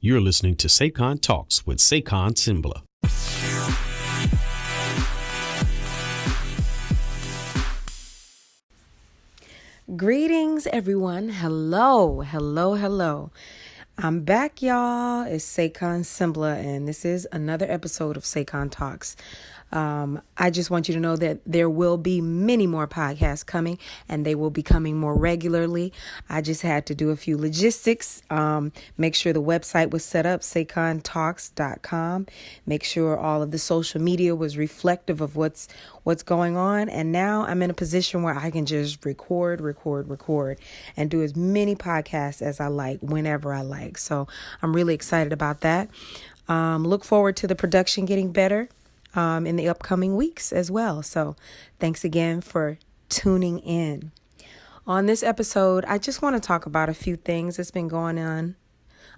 You're listening to Saycon Talks with Saycon Sengbloh. Greetings, everyone. Hello. I'm back, y'all. It's Saycon Sengbloh, and this is another episode of Saycon Talks. I just want you to know that there will be many more podcasts coming, and they will be coming more regularly. I just had to do a few logistics, make sure the website was set up, SayconTalks.com, make sure all of the social media was reflective of what's going on. And now I'm in a position where I can just record, and do as many podcasts as I like, whenever I like. So I'm really excited about that. Look forward to the production getting better in the upcoming weeks as well. So thanks again for tuning in. On this episode, I just want to talk about a few things that's been going on,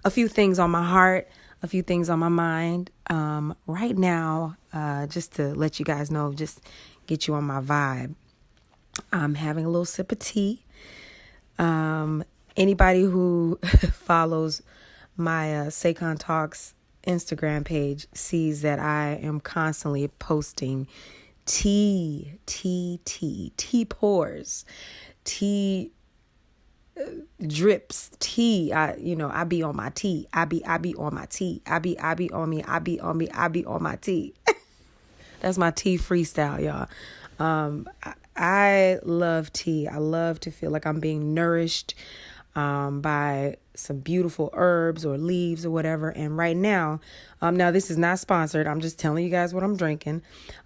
a few things on my heart, a few things on my mind right now, just to let you guys know, just get you on my vibe. I'm having a little sip of tea. Anybody who follows my Saycon Talks Instagram page sees that I am constantly posting tea pours, tea drips, tea. I be on my tea. I be on my tea. I be on my tea. That's my tea freestyle, y'all. I love tea. I love to feel like I'm being nourished by some beautiful herbs or leaves or whatever. And right now, now this is not sponsored. I'm just telling you guys what I'm drinking.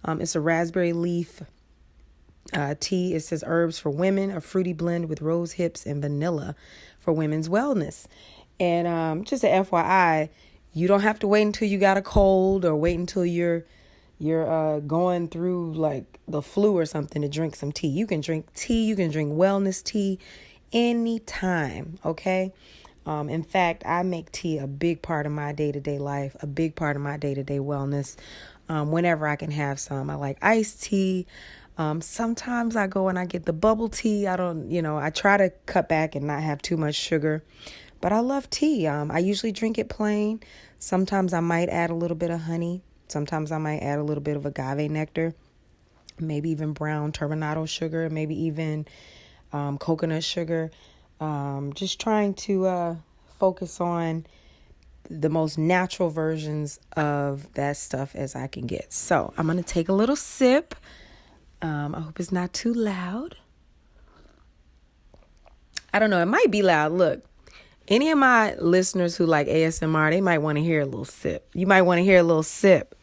It's a raspberry leaf tea. It says herbs for women, a fruity blend with rose hips and vanilla for women's wellness. And just a FYI, you don't have to wait until you got a cold or wait until you're going through like the flu or something to drink some tea. You can drink tea. You can drink wellness tea anytime. Okay. In fact, I make tea a big part of my day-to-day life, a big part of my day-to-day wellness. Whenever I can have some, I like iced tea. Sometimes I go and I get the bubble tea. I try to cut back and not have too much sugar, but I love tea. I usually drink it plain. Sometimes I might add a little bit of honey. Sometimes I might add a little bit of agave nectar, maybe even brown turbinado sugar, maybe even coconut sugar. Just trying to focus on the most natural versions of that stuff as I can get. So I'm going to take a little sip. I hope it's not too loud. I don't know. It might be loud. Look, any of my listeners who like ASMR, they might want to hear a little sip. You might want to hear a little sip.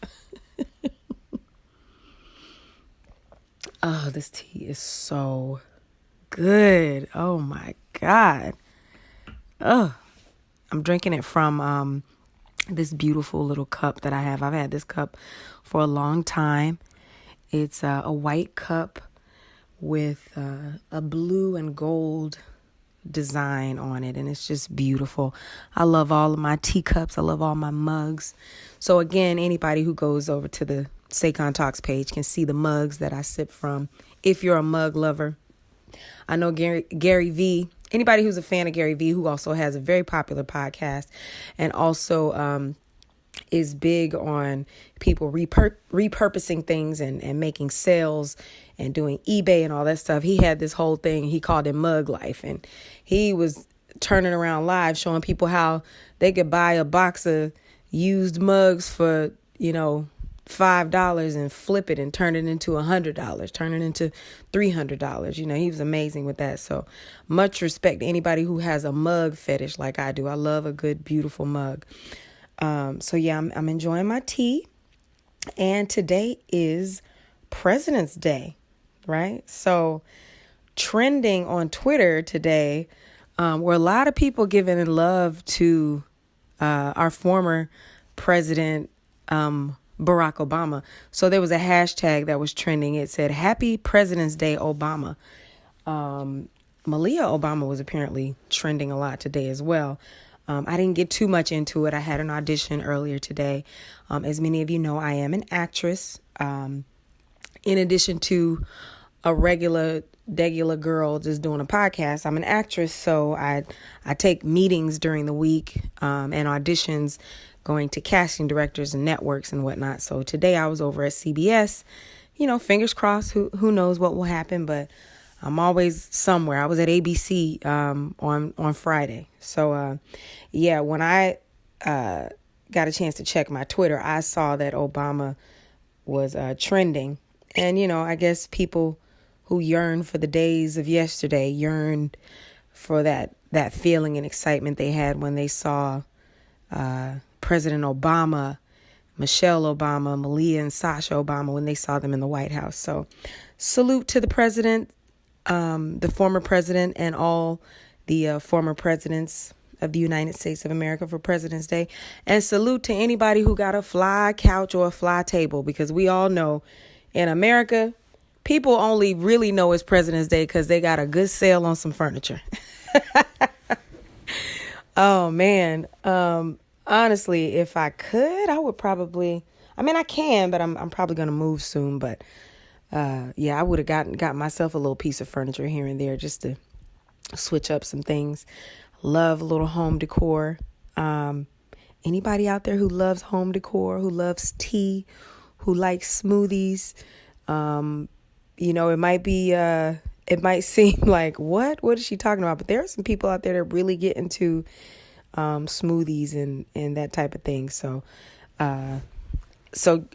Oh, this tea is so good. Oh my God. Oh, I'm drinking it from this beautiful little cup that I have. I've had this cup for a long time. It's a white cup with a blue and gold design on it, and it's just beautiful. I love all of my teacups. I love all my mugs. So again, anybody who goes over to the Saycon Talks page can see the mugs that I sip from. If you're a mug lover, I know Gary V, anybody who's a fan of Gary V, who also has a very popular podcast and also is big on people repurposing things and making sales and doing eBay and all that stuff. He had this whole thing. He called it Mug Life. And he was turning around live showing people how they could buy a box of used mugs for, $5 and flip it and turn it into $100, turn it into $300. He was amazing with that. So much respect to anybody who has a mug fetish like I do. I love a good, beautiful mug. So yeah, I'm enjoying my tea. And today is President's Day, right? So trending on Twitter today were a lot of people giving love to our former president, Barack Obama. So there was a hashtag that was trending. It said, Happy President's Day, Obama. Malia Obama was apparently trending a lot today as well. I didn't get too much into it. I had an audition earlier today. As many of you know, I am an actress. In addition to a regular girl just doing a podcast. I'm an actress, so I take meetings during the week and auditions, going to casting directors and networks and whatnot. So today I was over at CBS. Fingers crossed. Who knows what will happen, but I'm always somewhere. I was at ABC on Friday. So when I got a chance to check my Twitter, I saw that Obama was trending. And, I guess people who yearn for the days of yesterday yearned for that feeling and excitement they had when they saw President Obama, Michelle Obama, Malia and Sasha Obama, when they saw them in the White House. So salute to the president, the former president, and all the former presidents of the United States of America for President's Day. And salute to anybody who got a fly couch or a fly table, because we all know in America, people only really know it's President's Day because they got a good sale on some furniture. Oh, man. Honestly, if I could, I would probably, I can, but I'm probably going to move soon. But I would have got myself a little piece of furniture here and there just to switch up some things. Love a little home decor. Anybody out there who loves home decor, who loves tea, who likes smoothies, it might seem like, what is she talking about? But there are some people out there that really get into smoothies and that type of thing. So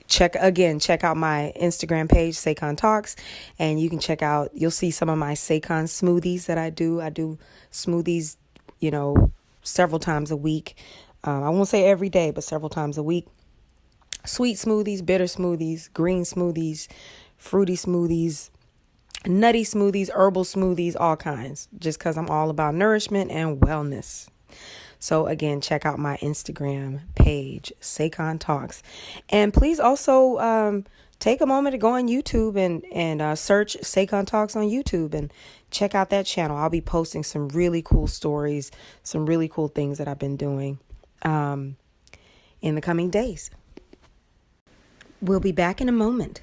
check out my Instagram page, SayconTalks, and you can you'll see some of my Saycon smoothies that I do. I do smoothies, several times a week. I won't say every day, but several times a week. Sweet smoothies, bitter smoothies, green smoothies, fruity smoothies, nutty smoothies, herbal smoothies, all kinds, just because I'm all about nourishment and wellness. So again, check out my Instagram page, Saycon Talks. And please also take a moment to go on YouTube and search Saycon Talks on YouTube and check out that channel. I'll be posting some really cool stories, some really cool things that I've been doing in the coming days. We'll be back in a moment.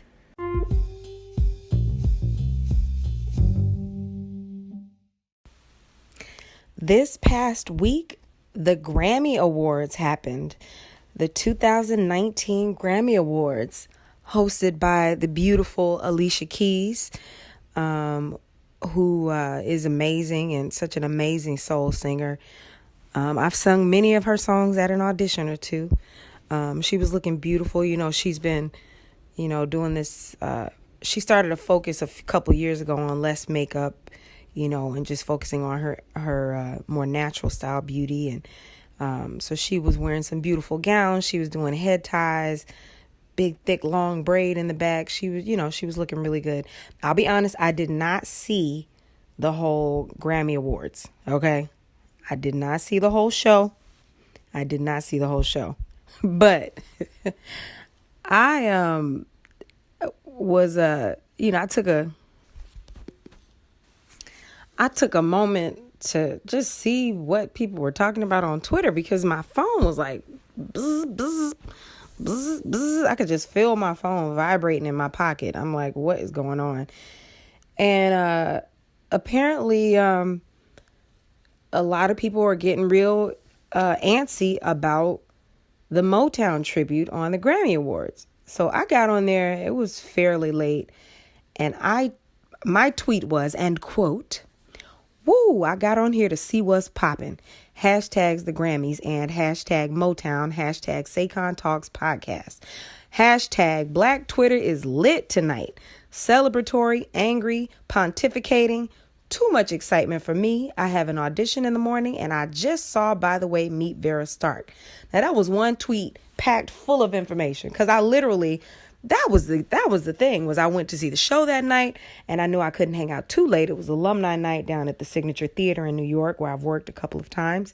This past week, the Grammy Awards happened. The 2019 Grammy Awards, hosted by the beautiful Alicia Keys, who is amazing and such an amazing soul singer. I've sung many of her songs at an audition or two. She was looking beautiful. She's been, doing this. She started a focus a couple years ago on less makeup, and just focusing on her more natural style beauty. And so she was wearing some beautiful gowns. She was doing head ties, big, thick, long braid in the back. She was looking really good. I'll be honest, I did not see the whole Grammy Awards. Okay. I did not see the whole show. But I was I took a moment to just see what people were talking about on Twitter, because my phone was like bzz, bzz, bzz, bzz. I could just feel my phone vibrating in my pocket. I'm like, what is going on? And apparently a lot of people are getting real antsy about the Motown tribute on the Grammy Awards. So I got on there. It was fairly late. And my tweet was, and quote, "Woo, I got on here to see what's popping. Hashtags the Grammys and hashtag Motown, hashtag Saycon Talks podcast. Hashtag Black Twitter is lit tonight. Celebratory, angry, pontificating. Too much excitement for me. I have an audition in the morning, and I just saw, by the way, meet Vera Stark." Now that was one tweet packed full of information, because I literally, that was the thing, was I went to see the show that night, and I knew I couldn't hang out too late. It was alumni night down at the Signature Theater in New York, where I've worked a couple of times,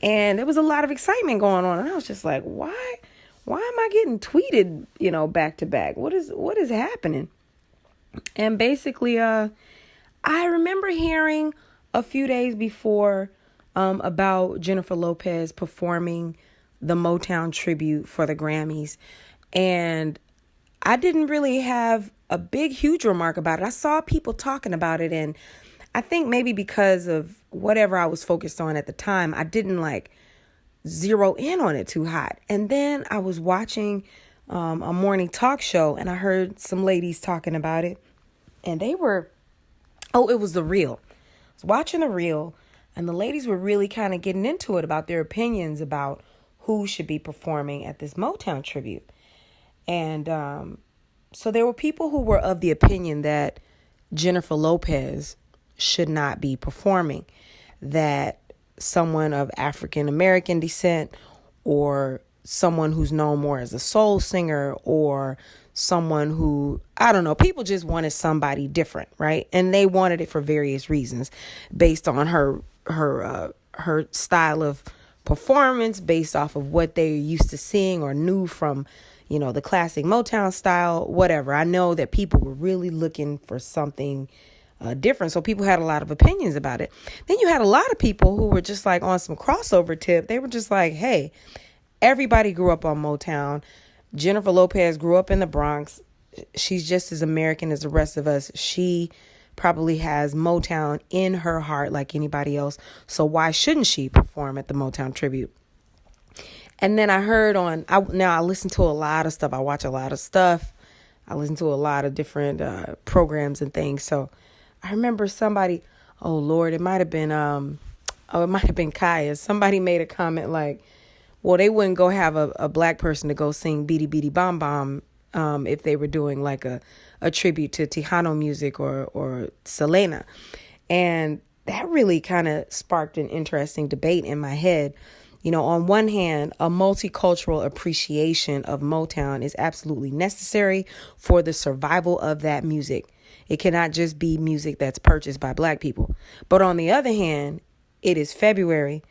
and there was a lot of excitement going on, and I was just like, why am I getting tweeted, back to back? What is happening? And basically, I remember hearing a few days before about Jennifer Lopez performing the Motown tribute for the Grammys. And I didn't really have a huge remark about it. I saw people talking about it, and I think maybe because of whatever I was focused on at the time, I didn't like zero in on it too hot. And then I was watching a morning talk show, and I heard some ladies talking about it, and it was The Real. I was watching The Real, and the ladies were really kind of getting into it about their opinions about who should be performing at this Motown tribute. And so there were people who were of the opinion that Jennifer Lopez should not be performing, that someone of African American descent, or someone who's known more as a soul singer, or someone who, I don't know, people just wanted somebody different, right? And they wanted it for various reasons, based on her style of performance, based off of what they used to seeing or knew from, the classic Motown style, whatever. I know that people were really looking for something different. So people had a lot of opinions about it. Then you had a lot of people who were just like on some crossover tip. They were just like, hey, everybody grew up on Motown. Jennifer Lopez grew up in the Bronx. She's just as American as the rest of us. She probably has Motown in her heart like anybody else. So why shouldn't she perform at the Motown tribute? And then I heard I listen to a lot of stuff. I watch a lot of stuff. I listen to a lot of different programs and things. So I remember somebody, oh Lord, it might have been Kaya. Somebody made a comment like, well, they wouldn't go have a black person to go sing Beady Beady Bom Bom if they were doing like a tribute to Tejano music or Selena. And that really kind of sparked an interesting debate in my head. On one hand, a multicultural appreciation of Motown is absolutely necessary for the survival of that music. It cannot just be music that's purchased by black people. But on the other hand, it is February.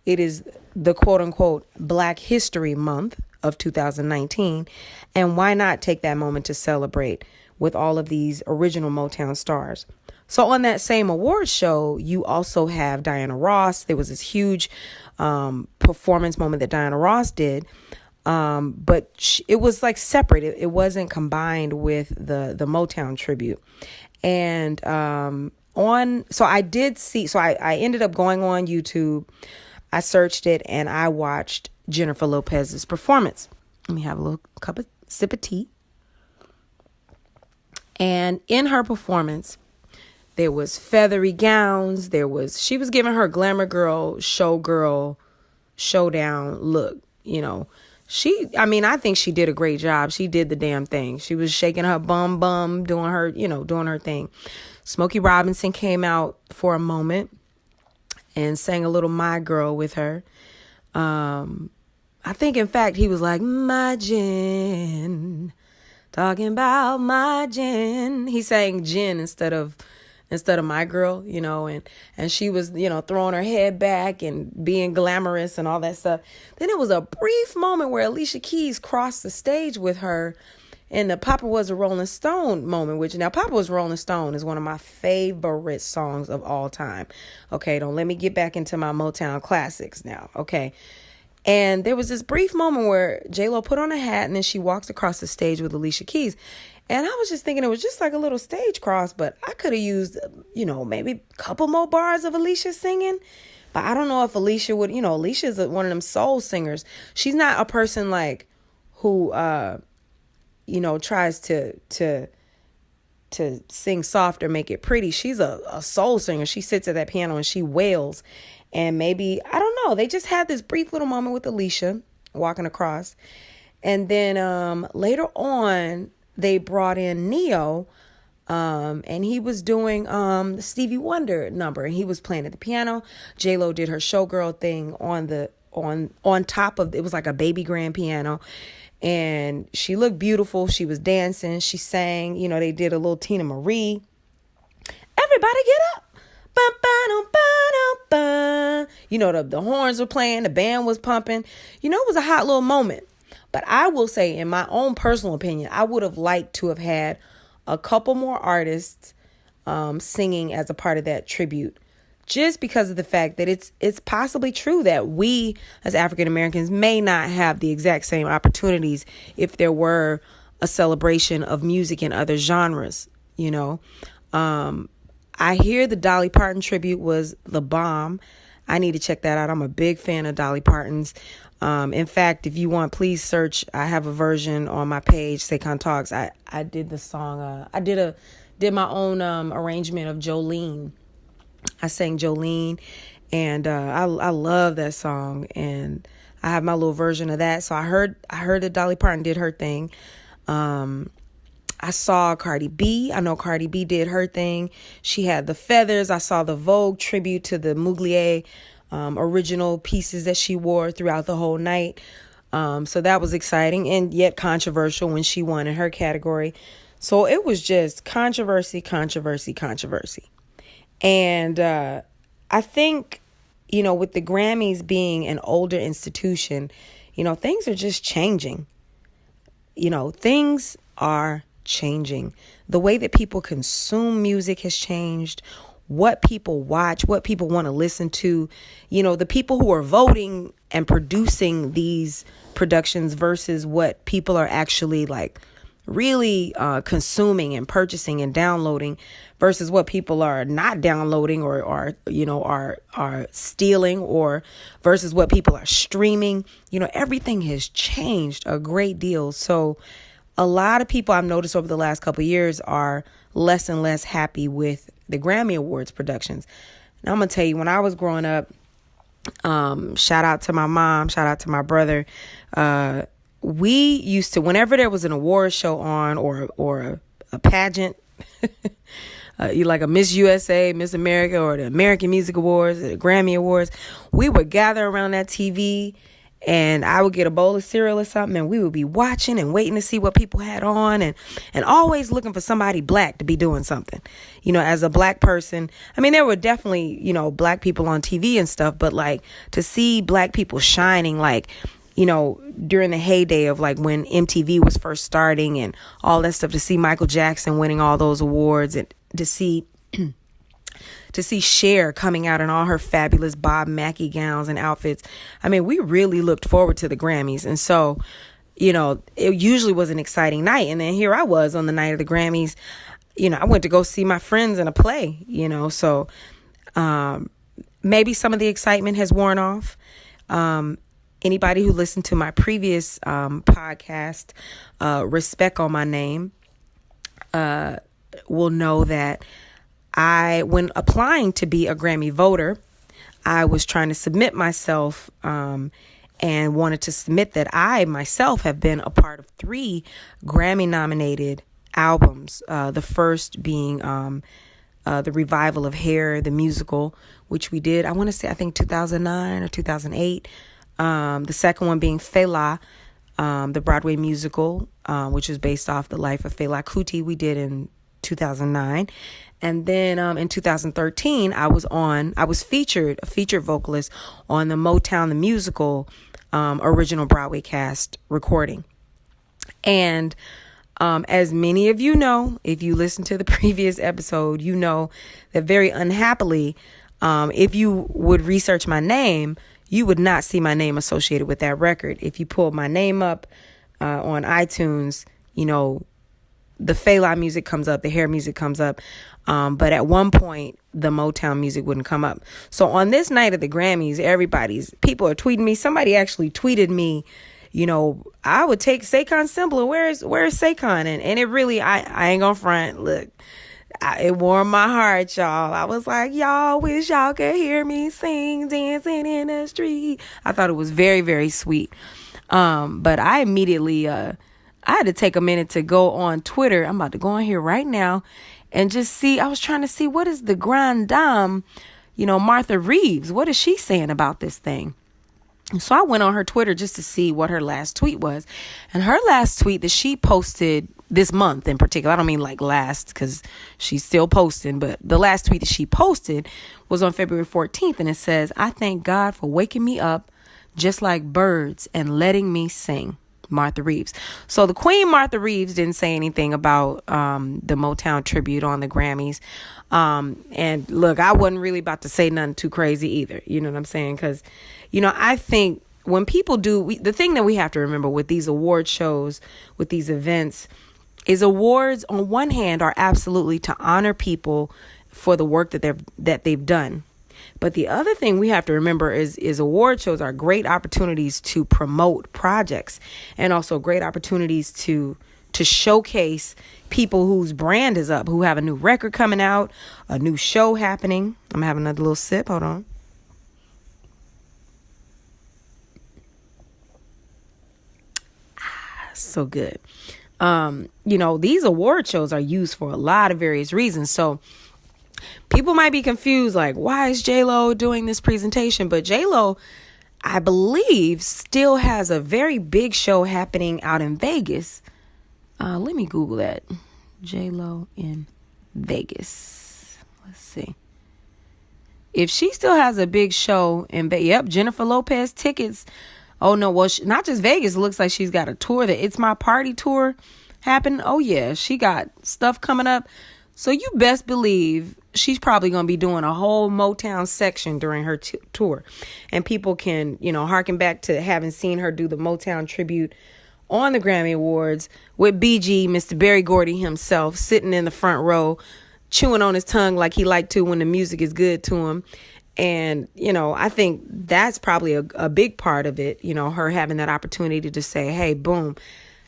It is the quote unquote Black History Month of 2019. And why not take that moment to celebrate with all of these original Motown stars? So on that same award show, you also have Diana Ross. There was this huge performance moment that Diana Ross did. But it was like separate. It wasn't combined with the Motown tribute. And so I ended up going on YouTube. I searched it and I watched Jennifer Lopez's performance. Let me have a little sip of tea. And in her performance, there was feathery gowns. She was giving her glamour girl, showgirl, showdown look. I think she did a great job. She did the damn thing. She was shaking her bum, doing her thing. Smokey Robinson came out for a moment and sang a little My Girl with her. I think, in fact, he was like, my gin, talking about my gin. He sang gin instead of My Girl, and she was, throwing her head back and being glamorous and all that stuff. Then it was a brief moment where Alicia Keys crossed the stage with her in the Papa Was a Rolling Stone moment, which now Papa Was a Rolling Stone is one of my favorite songs of all time. Okay, don't let me get back into my Motown classics now. Okay. And there was this brief moment where J-Lo put on a hat and then she walks across the stage with Alicia Keys. And I was just thinking it was just like a little stage cross, but I could have used, maybe a couple more bars of Alicia singing. But I don't know if Alicia would, Alicia is one of them soul singers. She's not a person like who, tries to sing soft or make it pretty. She's a soul singer. She sits at that piano and she wails. And maybe, I don't know, they just had this brief little moment with Alicia walking across. And then later on, they brought in Neo, and he was doing the Stevie Wonder number, and he was playing at the piano. J-Lo did her showgirl thing on top of, it was like a baby grand piano, and she looked beautiful. She was dancing. She sang. They did a little Tina Marie. Everybody get up. The horns were playing. The band was pumping. It was a hot little moment. But I will say, in my own personal opinion, I would have liked to have had a couple more artists singing as a part of that tribute, just because of the fact that it's possibly true that we as African Americans may not have the exact same opportunities if there were a celebration of music in other genres, I hear the Dolly Parton tribute was the bomb. I need to check that out. I'm a big fan of Dolly Parton's. In fact, if you want, please search. I have a version on my page, SayconTalks. I did the song. I did my own arrangement of Jolene. I sang Jolene, and I love that song, and I have my little version of that. So I heard that Dolly Parton did her thing. I saw Cardi B. I know Cardi B did her thing. She had the feathers. I saw the Vogue tribute to the Mugler original pieces that she wore throughout the whole night. So that was exciting and yet controversial when she won in her category. So it was just controversy. And I think, with the Grammys being an older institution, things are just changing. Things are changing. The way that people consume music has changed. What people watch, what people want to listen to, the people who are voting and producing these productions versus what people are actually really consuming and purchasing and downloading versus what people are not downloading or are stealing or versus what people are streaming. Everything has changed a great deal. So a lot of people I've noticed over the last couple of years are less and less happy with the Grammy Awards productions. And I'm going to tell you, when I was growing up, shout out to my mom, shout out to my brother. We used to, whenever there was an award show on or a pageant, you like a Miss USA, Miss America, or the American Music Awards, the Grammy Awards, we would gather around that TV and I would get a bowl of cereal or something and we would be watching and waiting to see what people had on and always looking for somebody black to be doing something. As a black person, there were definitely, black people on TV and stuff, but to see black people shining, during the heyday of when MTV was first starting and all that stuff, to see Michael Jackson winning all those awards and to see Cher coming out in all her fabulous Bob Mackie gowns and outfits. We really looked forward to the Grammys. And so, it usually was an exciting night. And then here I was on the night of the Grammys. I went to go see my friends in a play, so maybe some of the excitement has worn off. Anybody who listened to my previous podcast, Respek on my name, will know that when applying to be a Grammy voter, I was trying to submit myself and wanted to submit that I myself have been a part of 3 Grammy nominated albums. The first being the revival of Hair, the musical, which we did, I think 2009 or 2008. The second one being Fela, the Broadway musical, which is based off the life of Fela Kuti, we did in 2009. And then in 2013, I was featured, a featured vocalist on the Motown the Musical original Broadway cast recording. And as many of you know, if you listen to the previous episode, you know that very unhappily, if you would research my name, you would not see my name associated with that record. If you pull my name up on iTunes, the Fela music comes up, the Hair music comes up. But at one point, the Motown music wouldn't come up. So on this night of the Grammys, people are tweeting me. Somebody actually tweeted me, I would take Saycon Sengbloh. Where's Saycon? And it really, I ain't gonna front. Look, it warmed my heart, y'all. I was like, y'all wish y'all could hear me sing, dancing in the street. I thought it was very, very sweet. But I immediately, I had to take a minute to go on Twitter. I'm about to go on here right now and just see. I was trying to see, what is the grande dame, Martha Reeves, what is she saying about this thing? So I went on her Twitter just to see what her last tweet was. And her last tweet that she posted this month in particular, I don't mean last because she's still posting, but the last tweet that she posted was on February 14th. And it says, "I thank God for waking me up just like birds and letting me sing. Martha Reeves." So the Queen Martha Reeves didn't say anything about the Motown tribute on the Grammys. And look, I wasn't really about to say nothing too crazy either. You know what I'm saying? Because, I think when people do, the thing that we have to remember with these award shows, with these events, is awards on one hand are absolutely to honor people for the work that they've done. But the other thing we have to remember is award shows are great opportunities to promote projects, and also great opportunities to showcase people whose brand is up, who have a new record coming out, a new show happening. I'm having another little sip. Hold on. So good. These award shows are used for a lot of various reasons. So people might be confused, like, why is J-Lo doing this presentation? But J-Lo, I believe, still has a very big show happening out in Vegas. Let me Google that. J-Lo in Vegas. Let's see. If she still has a big show in Vegas, yep, Jennifer Lopez tickets. Oh, no, well, not just Vegas. It looks like she's got a tour, the It's My Party tour happening. Oh, yeah, she got stuff coming up. So you best believe she's probably going to be doing a whole Motown section during her tour. And people can, harken back to having seen her do the Motown tribute on the Grammy Awards with BG, Mr. Berry Gordy himself, sitting in the front row, chewing on his tongue like he liked to when the music is good to him. And, I think that's probably a big part of it, her having that opportunity to say, hey, boom,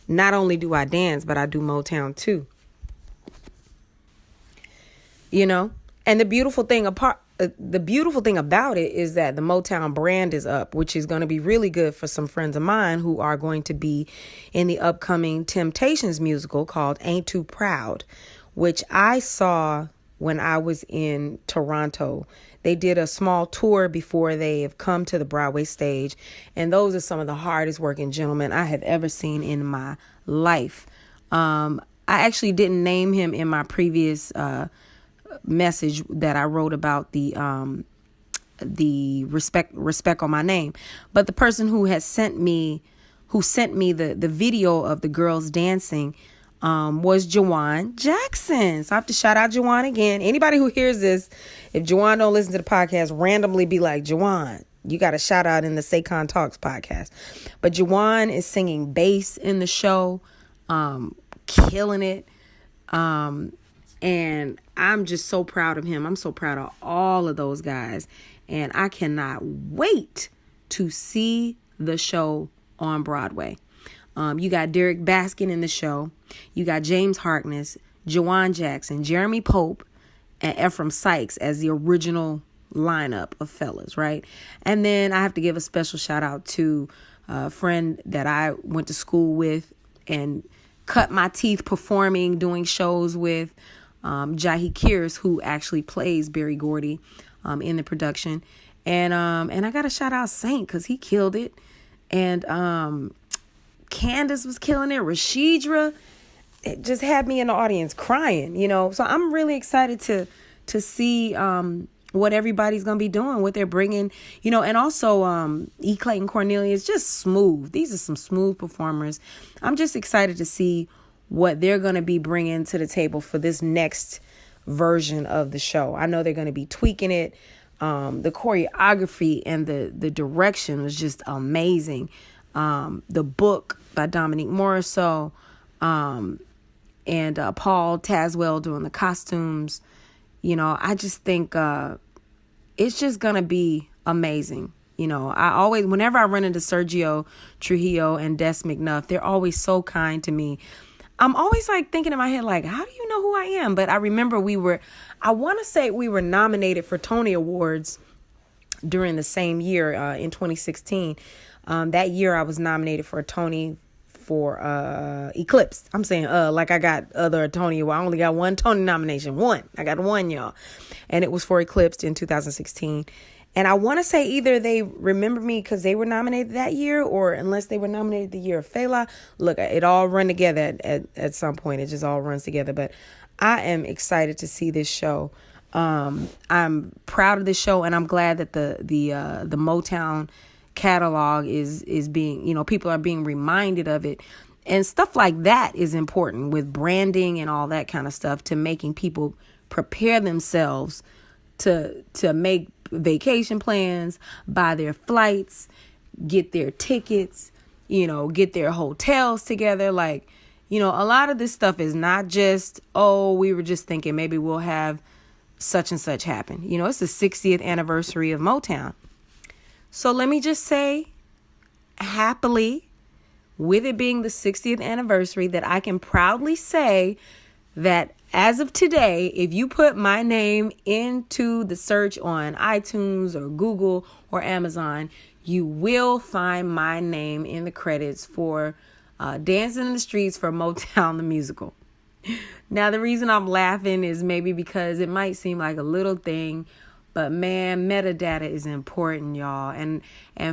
not only do I dance, but I do Motown too. And the beautiful thing about it is that the Motown brand is up, which is going to be really good for some friends of mine who are going to be in the upcoming Temptations musical called Ain't Too Proud, which I saw when I was in Toronto. They did a small tour before they have come to the Broadway stage. And those are some of the hardest working gentlemen I have ever seen in my life. I actually didn't name him in my previous message that I wrote about the Respek on my name. But the person who sent me the video of the girls dancing was Jawan Jackson. So I have to shout out Jawan again. Anybody who hears this, if Jawan don't listen to the podcast, randomly be like, Jawan, you got a shout out in the SayconTalks podcast. But Jawan is singing bass in the show, killing it. And I'm just so proud of him. I'm so proud of all of those guys. And I cannot wait to see the show on Broadway. You got Derek Baskin in the show. You got James Harkness, Jawan Jackson, Jeremy Pope, and Ephraim Sykes as the original lineup of fellas, right? And then I have to give a special shout out to a friend that I went to school with and cut my teeth performing, doing shows with, Jahi Kears, who actually plays Berry Gordy in the production. And I got to shout out Saint because he killed it. And Candace was killing it. Rashidra, it just had me in the audience crying, So I'm really excited to see what everybody's going to be doing, what they're bringing, and also E. Clayton Cornelius, just smooth. These are some smooth performers. I'm just excited to see what they're going to be bringing to the table for this next version of the show. I know they're going to be tweaking it. The choreography and the direction was just amazing. The book by Dominique Morisseau, and Paul Tazwell doing the costumes. I just think it's just going to be amazing. Whenever I run into Sergio Trujillo and Des McNuff, they're always so kind to me. I'm always thinking in my head, how do you know who I am? But I remember I want to say we were nominated for Tony Awards during the same year, in 2016. That year I was nominated for a Tony for Eclipse. I'm saying like I got other Tony. Well, I only got one Tony nomination. I got one, y'all. And it was for Eclipse in 2016. And I want to say either they remember me because they were nominated that year, or unless they were nominated the year of Fela. Look, it all run together at some point. It just all runs together. But I am excited to see this show. I'm proud of this show, and I'm glad that the Motown catalog is being, people are being reminded of it. And stuff like that is important with branding and all that kind of stuff, to making people prepare themselves to make vacation plans, buy their flights, get their tickets, get their hotels together. Like, a lot of this stuff is not just, oh, we were just thinking maybe we'll have such and such happen. It's the 60th anniversary of Motown. So let me just say, happily, with it being the 60th anniversary, that I can proudly say that as of today, if you put my name into the search on iTunes or Google or Amazon, you will find my name in the credits for Dancing in the Streets for Motown the Musical. Now, the reason I'm laughing is maybe because it might seem like a little thing, but man, metadata is important, y'all. And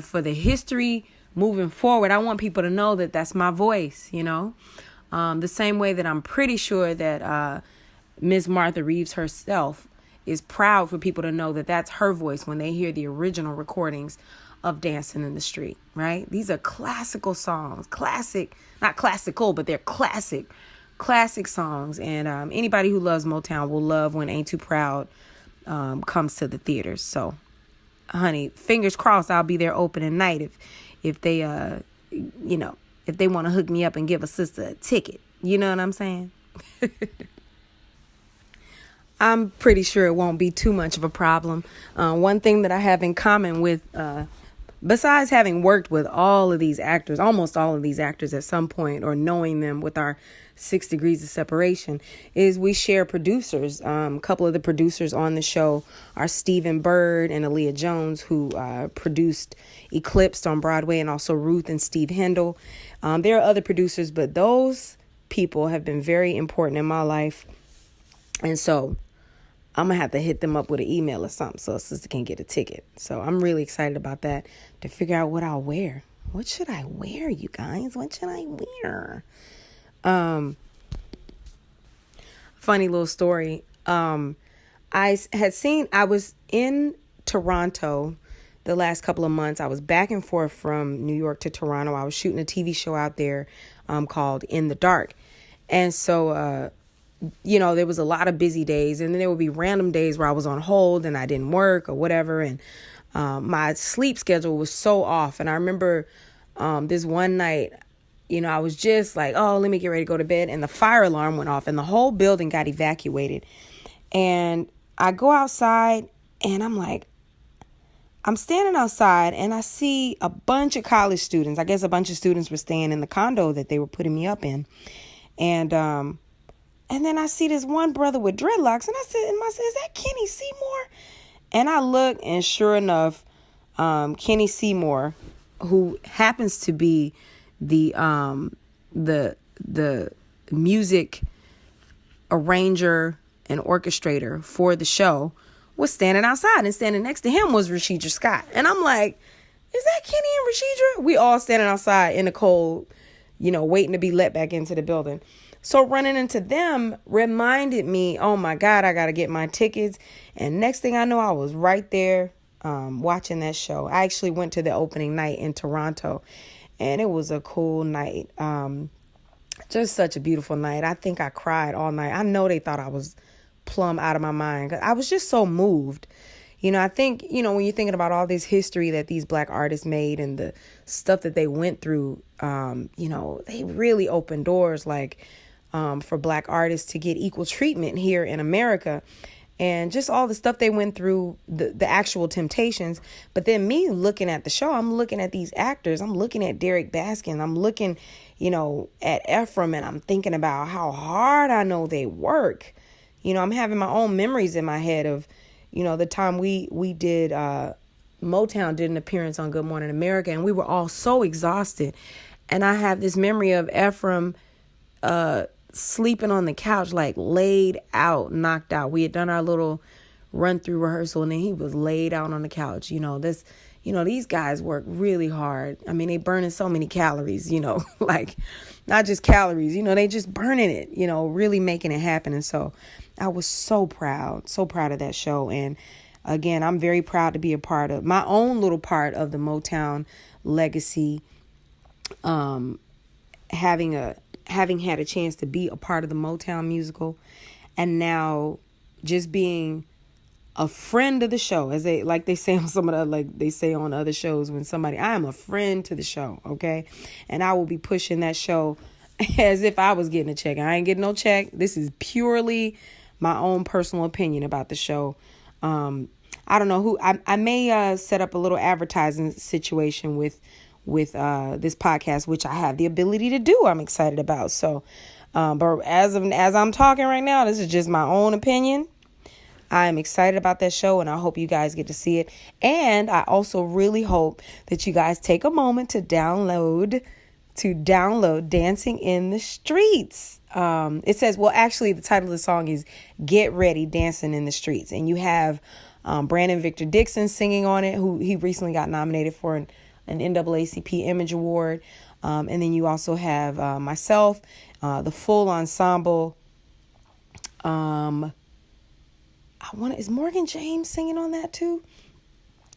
for the history moving forward, I want people to know that that's my voice, the same way that I'm pretty sure that Ms. Martha Reeves herself is proud for people to know that that's her voice when they hear the original recordings of Dancing in the Street, right? These are classical songs, not classical, but they're classic songs. And anybody who loves Motown will love when Ain't Too Proud comes to the theaters. So, honey, fingers crossed I'll be there opening night if they, if they want to hook me up and give a sister a ticket. You know what I'm saying? I'm pretty sure it won't be too much of a problem. One thing that I have in common with, besides having worked with almost all of these actors at some point, or knowing them with our 6 degrees of separation, is we share producers. A couple of the producers on the show are Stephen Bird and Aaliyah Jones, who produced Eclipsed on Broadway, and also Ruth and Steve Hendel. There are other producers, but those people have been very important in my life. And so I'm going to have to hit them up with an email or something so a sister can get a ticket. So I'm really excited about that, to figure out what I'll wear. What should I wear, you guys? What should I wear? Funny little story. I was in Toronto the last couple of months. I was back and forth from New York to Toronto. I was shooting a TV show out there called In the Dark. And so, there was a lot of busy days, and then there would be random days where I was on hold and I didn't work or whatever. And my sleep schedule was so off. And I remember this one night, I was just like, oh, let me get ready to go to bed. And the fire alarm went off and the whole building got evacuated. And I go outside and I'm standing outside and I see a bunch of college students. I guess a bunch of students were staying in the condo that they were putting me up in. And then I see this one brother with dreadlocks, and I said, is that Kenny Seymour? And I look, and sure enough, Kenny Seymour, who happens to be the music arranger and orchestrator for the show, was standing outside, and standing next to him was Rashidra Scott. And I'm like, is that Kenny and Rashidra? We all standing outside in the cold, waiting to be let back into the building. So running into them reminded me, oh my God, I got to get my tickets. And next thing I know, I was right there watching that show. I actually went to the opening night in Toronto, and it was a cool night. Just such a beautiful night. I think I cried all night. I know they thought I was plumb out of my mind, 'cause I was just so moved. I think, when you're thinking about all this history that these Black artists made and the stuff that they went through, they really opened doors, for Black artists to get equal treatment here in America, and just all the stuff they went through, the actual temptations. But then me looking at the show, I'm looking at these actors, I'm looking at Derek Baskin, I'm looking, at Ephraim, and I'm thinking about how hard I know they work. I'm having my own memories in my head of, the time we did, Motown did an appearance on Good Morning America, and we were all so exhausted. And I have this memory of Ephraim, sleeping on the couch, laid out, knocked out. We had done our little run through rehearsal, and then he was laid out on the couch. These guys work really hard. I mean, they burning so many calories, not just calories, they just burning it, really making it happen. And so I was so proud of that show. And again, I'm very proud to be a part of my own little part of the Motown legacy. Having had a chance to be a part of the Motown musical, and now just being a friend of the show, as they say on some of the, like they say on other shows when somebody, I am a friend to the show, okay? And I will be pushing that show as if I was getting a check. I ain't getting no check. This is purely my own personal opinion about the show. I don't know who, I may set up a little advertising situation with this podcast, which I have the ability to do. I'm excited about. So, but as I'm talking right now, this is just my own opinion. I'm excited about that show, and I hope you guys get to see it. And I also really hope that you guys take a moment to download Dancing in the Streets. It says, well, actually, the title of the song is Get Ready, Dancing in the Streets. And you have Brandon Victor Dixon singing on it, who he recently got nominated for an NAACP Image Award. And then you also have myself, the full ensemble. Is Morgan James singing on that too?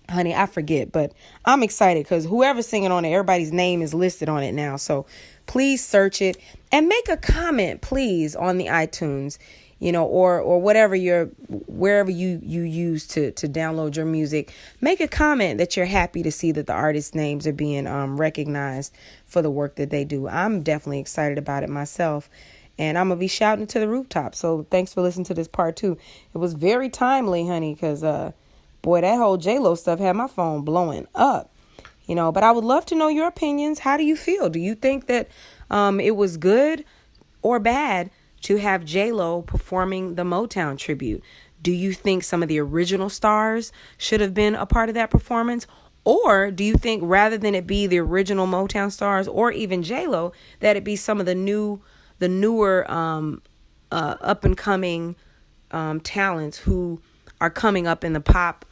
Honey, I forget, but I'm excited because whoever's singing on it, everybody's name is listed on it now. So please search it and make a comment, please, on the iTunes, or whatever wherever you use to download your music. Make a comment that you're happy to see that the artists' names are being recognized for the work that they do. I'm definitely excited about it myself. And I'm going to be shouting to the rooftop. So thanks for listening to this part 2. It was very timely, honey, because, boy, that whole J-Lo stuff had my phone blowing up. But I would love to know your opinions. How do you feel? Do you think that it was good or bad to have J-Lo performing the Motown tribute? Do you think some of the original stars should have been a part of that performance? Or do you think rather than it be the original Motown stars or even J-Lo, that it be some of the newer up and coming talents who are coming up in the pop,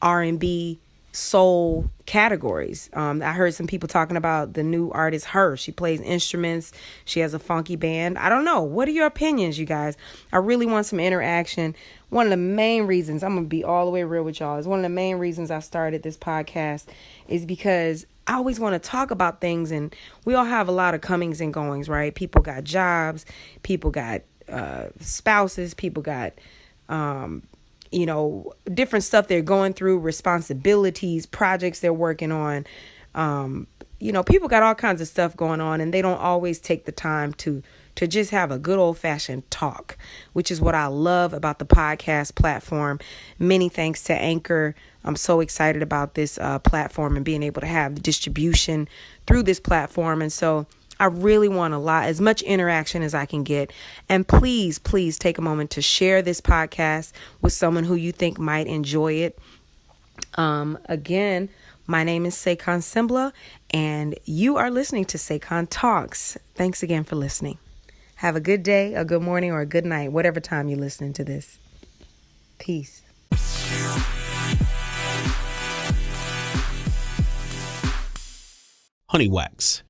R&B, soul categories? I heard some people talking about the new artist, Her. She plays instruments. She has a funky band. I don't know. What are your opinions, you guys? I really want some interaction. One of the main reasons, I'm going to be all the way real with y'all, is one of the main reasons I started this podcast is because I always want to talk about things, and we all have a lot of comings and goings, right? People got jobs, people got spouses, people got, different stuff they're going through, responsibilities, projects they're working on. People got all kinds of stuff going on, and they don't always take the time to just have a good old-fashioned talk, which is what I love about the podcast platform. Many thanks to Anchor. I'm so excited about this platform and being able to have the distribution through this platform. And so I really want as much interaction as I can get. And please, please take a moment to share this podcast with someone who you think might enjoy it. Again, my name is Saycon Sengbloh, and you are listening to Saycon Talks. Thanks again for listening. Have a good day, a good morning, or a good night, whatever time you're listening to this. Peace. Honey Wax,